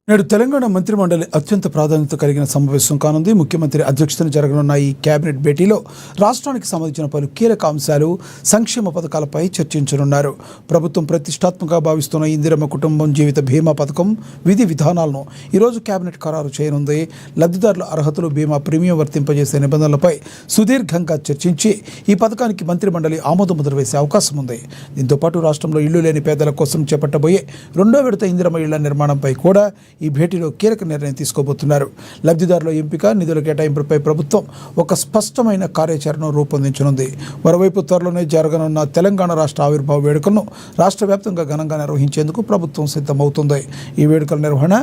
నేడు తెలంగాణ మంత్రిమండలి అత్యంత ప్రాధాన్యత కలిగిన సమావేశం కానుంది. ముఖ్యమంత్రి అధ్యక్షతన జరగనున్న ఈ కేబినెట్ భేటీలో రాష్ట్రానికి సంబంధించిన పలు కీలక అంశాలు, సంక్షేమ పథకాలపై చర్చించనున్నారు. ప్రభుత్వం ప్రతిష్టాత్మకంగా భావిస్తున్న ఇందిరమ్మ కుటుంబం జీవిత బీమా పథకం విధి విధానాలను ఈరోజు కేబినెట్ ఖరారు చేయనుంది. లబ్ధిదారుల అర్హతలు, బీమా ప్రీమియం వర్తింపజేసే నిబంధనలపై సుదీర్ఘంగా చర్చించి ఈ పథకానికి మంత్రిమండలి ఆమోదముద్ర వేసే అవకాశం ఉంది. దీంతోపాటు రాష్ట్రంలో ఇళ్లు లేని పేదల కోసం చేపట్టబోయే రెండో విడత ఇందిరమ్మ ఇళ్ల నిర్మాణంపై కూడా ఈ భేటీలో కీలక నిర్ణయం తీసుకోబోతున్నారు. లబ్ధిదారుల ఎంపిక, నిధుల కేటాయింపులపై ప్రభుత్వం ఒక స్పష్టమైన కార్యాచరణను రూపొందించనుంది. మరోవైపు త్వరలోనే జరగనున్న తెలంగాణ రాష్ట్ర ఆవిర్భావ వేడుకలను రాష్ట్ర వ్యాప్తంగా ఘనంగా నిర్వహించేందుకు ప్రభుత్వం సిద్ధమవుతుంది. ఈ వేడుకల నిర్వహణ,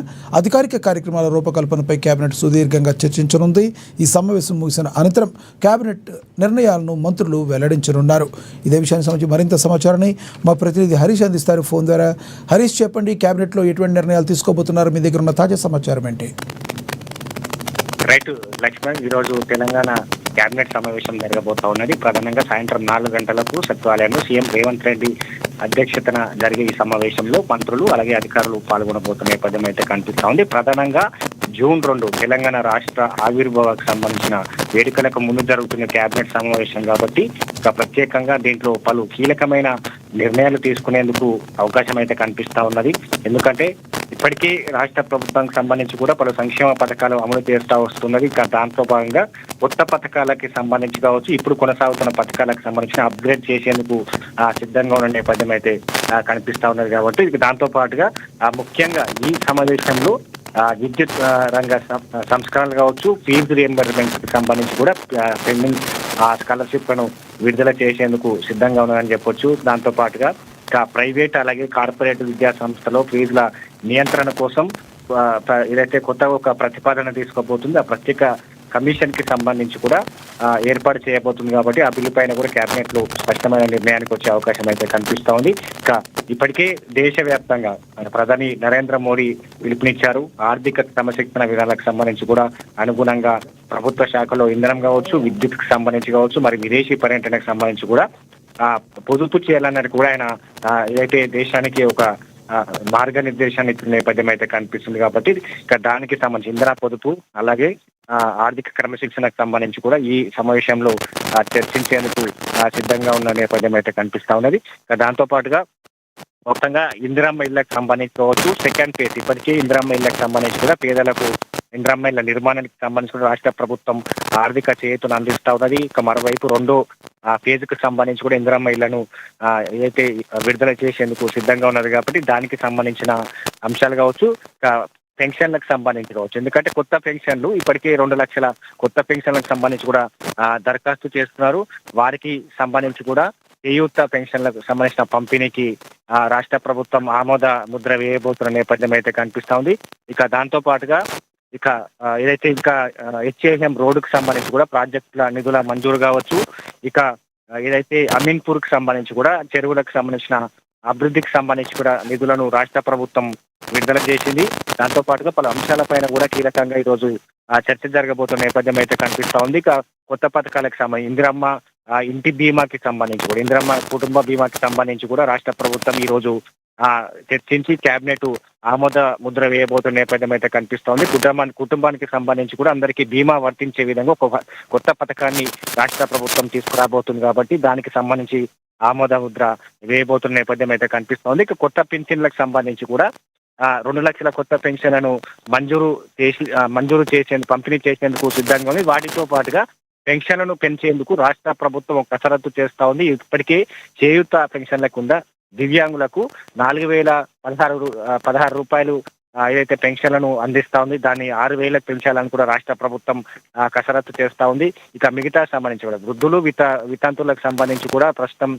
అధికారిక కార్యక్రమాల రూపకల్పనపై కేబినెట్ సుదీర్ఘంగా చర్చించనుంది. ఈ సమావేశం ముగిసిన అనంతరం కేబినెట్ నిర్ణయాలను మంత్రులు వెల్లడించనున్నారు. ఇదే విషయానికి సంబంధించి మరింత సమాచారాన్ని మా ప్రతినిధి హరీష్ అందిస్తారు ఫోన్ ద్వారా. హరీష్, చెప్పండి, కేబినెట్లో ఎటువంటి నిర్ణయాలు తీసుకోబోతున్నారు? మీ దగ్గర ఉన్న తాజా సమాచారం ఏంటి? రైట్ లక్ష్మణ్, ఈరోజు తెలంగాణ కేబినెట్ సమావేశం జరగబోతా ఉన్నది. ప్రధానంగా సాయంత్రం 4 గంటలకు సచివాలయంలో సీఎం రేవంత్ రెడ్డి అధ్యక్షతన జరిగే ఈ సమావేశంలో మంత్రులు అలాగే అధికారులు పాల్గొనబోతున్న నేపథ్యం అయితే కనిపిస్తా ఉంది. ప్రధానంగా జూన్ 2 తెలంగాణ రాష్ట్ర ఆవిర్భావానికి సంబంధించిన వేడుకలకు ముందు జరుగుతున్న కేబినెట్ సమావేశం కాబట్టి ఇక ప్రత్యేకంగా దీంట్లో పలు కీలకమైన నిర్ణయాలు తీసుకునేందుకు అవకాశం అయితే కనిపిస్తా ఉన్నది. ఎందుకంటే ఇప్పటికీ రాష్ట్ర ప్రభుత్వానికి సంబంధించి కూడా పలు సంక్షేమ పథకాలు అమలు చేస్తూ వస్తున్నది. ఇక దాంతో భాగంగా కొత్త పథకాలకి సంబంధించి కావచ్చు, ఇప్పుడు కొనసాగుతున్న పథకాలకు సంబంధించిన అప్గ్రేడ్ చేసేందుకు సిద్ధంగా ఉన్న నేపథ్యం అయితే కనిపిస్తా ఉన్నది. కాబట్టి ఇక దాంతో పాటుగా ముఖ్యంగా ఈ సమావేశంలో విద్యుత్ రంగ సంస్కరణలు కావచ్చు, ఫీజు రియంబర్స్మెంట్ కి సంబంధించి కూడా పెండింగ్ స్కాలర్షిప్ లను విడుదల చేసేందుకు సిద్ధంగా ఉన్నదని చెప్పొచ్చు. దాంతో పాటుగా ప్రైవేట్ అలాగే కార్పొరేట్ విద్యా సంస్థలో ఫీజుల నియంత్రణ కోసం ఏదైతే కొత్త ఒక ప్రతిపాదన తీసుకోబోతుంది, ఆ ప్రత్యేక కమిషన్ కి సంబంధించి కూడా ఏర్పాటు చేయబోతుంది. కాబట్టి ఆ బిల్లు పైన కూడా కేబినెట్ లో స్పష్టమైన నిర్ణయానికి వచ్చే అవకాశం అయితే కనిపిస్తా ఉంది. ఇక ఇప్పటికే దేశవ్యాప్తంగా ప్రధాని నరేంద్ర మోడీ పిలుపునిచ్చారు. ఆర్థిక క్రమశిక్షణ విధానాలకు సంబంధించి కూడా అనుగుణంగా ప్రభుత్వ శాఖలో ఇంధనం కావచ్చు, విద్యుత్ కి సంబంధించి కావచ్చు, మరి విదేశీ పర్యటనకు సంబంధించి కూడా పొదుపు చేయాలన్నది కూడా ఆయన ఏదైతే దేశానికి ఒక మార్గనిర్దేశాన్ని ఇచ్చిన నేపథ్యం అయితే కనిపిస్తుంది. కాబట్టి ఇక దానికి సంబంధించి ఇంధన పొదుపు అలాగే ఆర్థిక క్రమశిక్షణకు సంబంధించి కూడా ఈ సమావేశంలో చర్చించేందుకు సిద్ధంగా ఉన్న నేపథ్యం అయితే కనిపిస్తా ఉన్నది. దాంతో పాటుగా మొత్తంగా ఇందిరమ్మ ఇళ్లకు సంబంధించి కావచ్చు, సెకండ్ ఫేజ్ ఇప్పటికీ ఇందిరమ్మ ఇళ్లకు సంబంధించి కూడా పేదలకు ఇందిరమ్మ ఇళ్ల నిర్మాణానికి సంబంధించి రాష్ట్ర ప్రభుత్వం ఆర్థిక చేతును అందిస్తా ఉన్నది. ఇక మరోవైపు రెండో ఫేజ్ కు సంబంధించి కూడా ఇందిరమ్మ ఇళ్లను ఏదైతే విడుదల చేసేందుకు సిద్ధంగా ఉన్నది. కాబట్టి దానికి సంబంధించిన అంశాలు కావచ్చు, పెన్షన్లకు సంబంధించి కావచ్చు. ఎందుకంటే కొత్త పెన్షన్లు ఇప్పటికే 2 లక్షల కొత్త పెన్షన్లకు సంబంధించి కూడా దరఖాస్తు చేస్తున్నారు. వారికి సంబంధించి కూడా చేయూత పెన్షన్లకు సంబంధించిన పంపిణీకి రాష్ట్ర ప్రభుత్వం ఆమోద ముద్ర వేయబోతున్న నేపథ్యం అయితే కనిపిస్తా ఉంది. ఇక దాంతో పాటుగా ఇక ఏదైతే ఇంకా హెచ్ఏఎం రోడ్డుకు సంబంధించి కూడా ప్రాజెక్టుల నిధుల మంజూరు కావచ్చు, ఇక ఏదైతే అమీన్పూర్ కు సంబంధించి కూడా చెరువులకు సంబంధించిన అభివృద్ధికి సంబంధించి కూడా నిధులను రాష్ట్ర ప్రభుత్వం విడుదల చేసింది. దాంతో పాటుగా పలు అంశాలపైన కూడా కీలకంగా ఈరోజు చర్చ జరగబోతున్న నేపథ్యం అయితే కనిపిస్తా ఉంది. ఇక కొత్త పథకాలకు సంబంధించి ఇందిరమ్మ ఇంటి బీమాకి సంబంధించి కూడా, ఇందిరమ్మ కుటుంబ బీమాకి సంబంధించి కూడా రాష్ట్ర ప్రభుత్వం ఈ రోజు చర్చించి కేబినెట్ ఆమోద ముద్ర వేయబోతున్న నేపథ్యం అయితే కనిపిస్తోంది. కుటుంబానికి సంబంధించి కూడా అందరికీ బీమా వర్తించే విధంగా ఒక కొత్త పథకాన్ని రాష్ట్ర ప్రభుత్వం తీసుకురాబోతుంది. కాబట్టి దానికి సంబంధించి ఆమోద ముద్ర వేయబోతున్న నేపథ్యం అయితే కనిపిస్తోంది. ఇక కొత్త పెన్షన్లకు సంబంధించి కూడా 2 లక్షల కొత్త పెన్షన్లను మంజూరు చేసేందుకు పంపిణీ చేసేందుకు సిద్ధంగా ఉంది. వాటితో పాటుగా పెన్షన్లను పెంచేందుకు రాష్ట్ర ప్రభుత్వం ఒక కసరత్తు చేస్తా ఉంది. ఇప్పటికే చేయూత పెన్షన్లకు దివ్యాంగులకు 4,016 రూపాయలు ఏదైతే పెన్షన్లను అందిస్తా ఉంది, దాన్ని 6,000 పెంచాలని కూడా రాష్ట్ర ప్రభుత్వం కసరత్తు చేస్తా ఉంది. ఇక మిగతా సంబంధించి కూడా వృద్ధులు వితంతువులకు సంబంధించి కూడా ప్రస్తుతం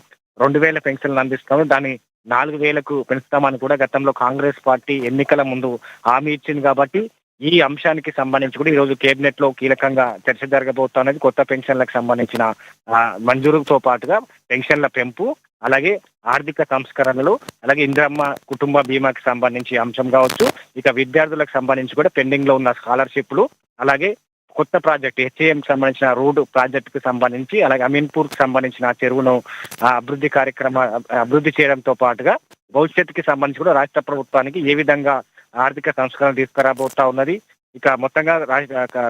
2,000 పెన్షన్లు అందిస్తాము, దాన్ని 4,000కు పెంచుతామని కూడా గతంలో కాంగ్రెస్ పార్టీ ఎన్నికల ముందు హామీ ఇచ్చింది. కాబట్టి ఈ అంశానికి సంబంధించి కూడా ఈరోజు కేబినెట్ లో కీలకంగా చర్చ జరగబోతున్నది. కొత్త పెన్షన్లకు సంబంధించిన మంజూరుతో పాటుగా పెన్షన్ల పెంపు, అలాగే ఆర్థిక సంస్కరణలు, అలాగే ఇందిరమ్మ కుటుంబ బీమాకి సంబంధించి అంశం కావచ్చు, ఇక విద్యార్థులకు సంబంధించి కూడా పెండింగ్ లో ఉన్న స్కాలర్షిప్లు, అలాగే కొత్త ప్రాజెక్ట్ హెచ్ఏఎం సంబంధించిన రోడ్డు ప్రాజెక్టు కు సంబంధించి, అలాగే అమీన్పూర్ కు సంబంధించిన చెరువును అభివృద్ధి చేయడంతో పాటుగా భవిష్యత్తుకి సంబంధించి కూడా రాష్ట్ర ప్రభుత్వానికి ఏ విధంగా ఆర్థిక సంస్కరణ తీసుకురాబోతా ఉన్నది. ఇక మొత్తంగా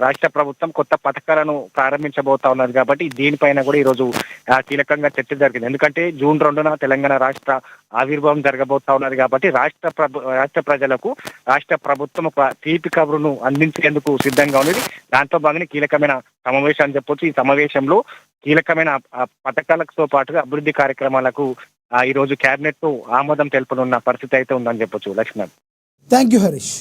రాష్ట్ర ప్రభుత్వం కొత్త పథకాలను ప్రారంభించబోతా ఉన్నది కాబట్టి దీనిపైన కూడా ఈరోజు కీలకంగా చర్చ జరిగింది. ఎందుకంటే జూన్ 2న తెలంగాణ రాష్ట్ర ఆవిర్భావం జరగబోతా ఉన్నది కాబట్టి రాష్ట్ర ప్రజలకు రాష్ట్ర ప్రభుత్వం ఒక తీపి కబురును అందించేందుకు సిద్ధంగా ఉన్నది. దాంతో భాగంగా కీలకమైన సమావేశం అని చెప్పొచ్చు. ఈ సమావేశంలో కీలకమైన పథకాలతో పాటుగా అభివృద్ధి కార్యక్రమాలకు ఈ రోజు కేబినెట్ తో ఆమోదం తెలుపనున్న పరిస్థితి అయితే ఉందని చెప్పొచ్చు. లక్ష్మణ్. Thank you Harish.